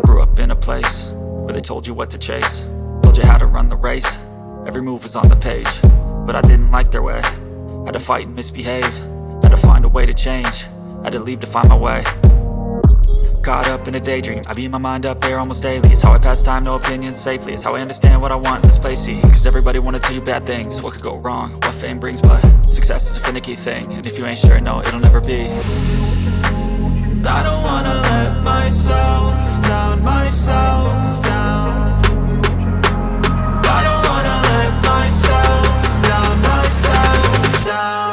grew up in a place where they told you what to chase, told you how to run the race. Every move was on the page, but I didn't like their way. Had to fight and misbehave, had to find a way to change, had to leave to find my way. Caught up in a daydream, I beat my mind up there almost daily. It's how I pass time, no opinions safely. It's how I understand what I want in this place, see. Cause everybody wanna tell you bad things, what could go wrong, what fame brings. But success is a finicky thing, and if you ain't sure, no, it'll never be. I don't wanna let myself down, myself down. I don't wanna let myself down, myself down.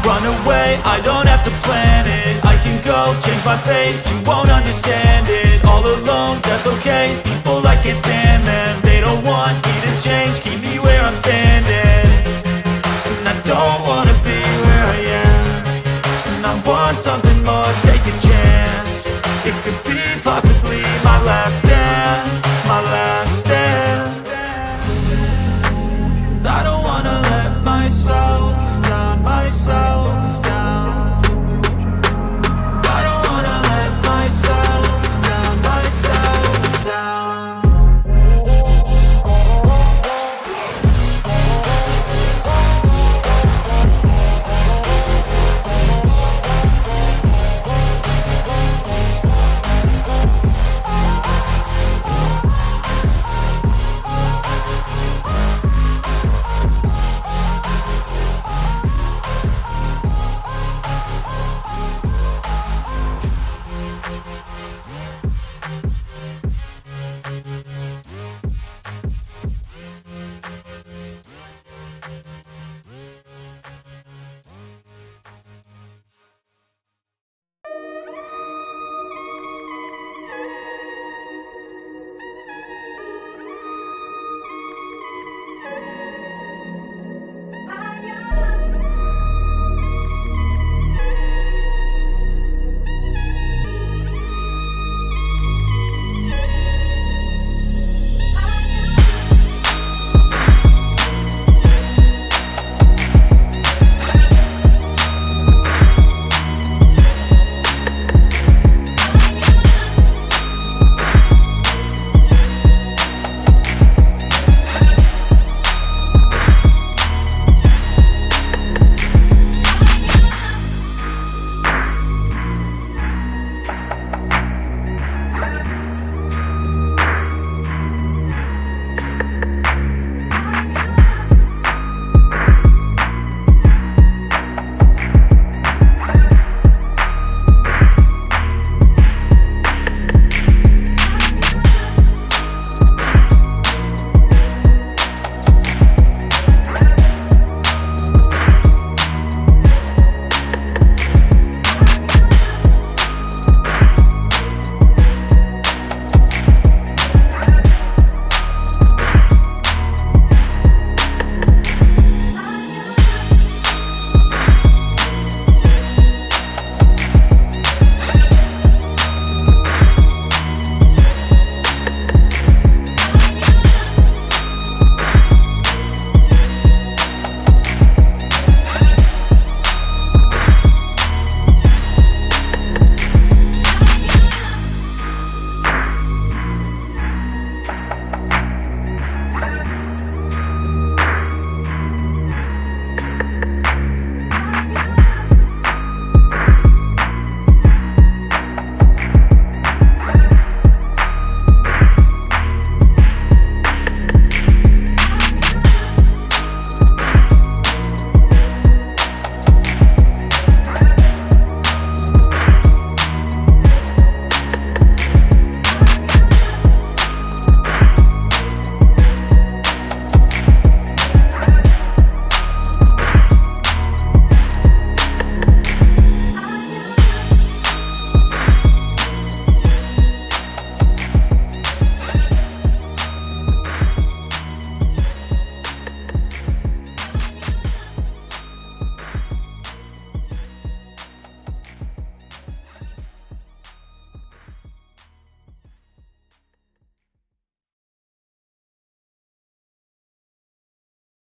Run away, I don't have to plan it. I can go, change my fate, you won't understand it. All alone, that's okay, people I can't stand them. They don't want me to change, keep me where I'm standing. And I don't wanna be where I am, and I want something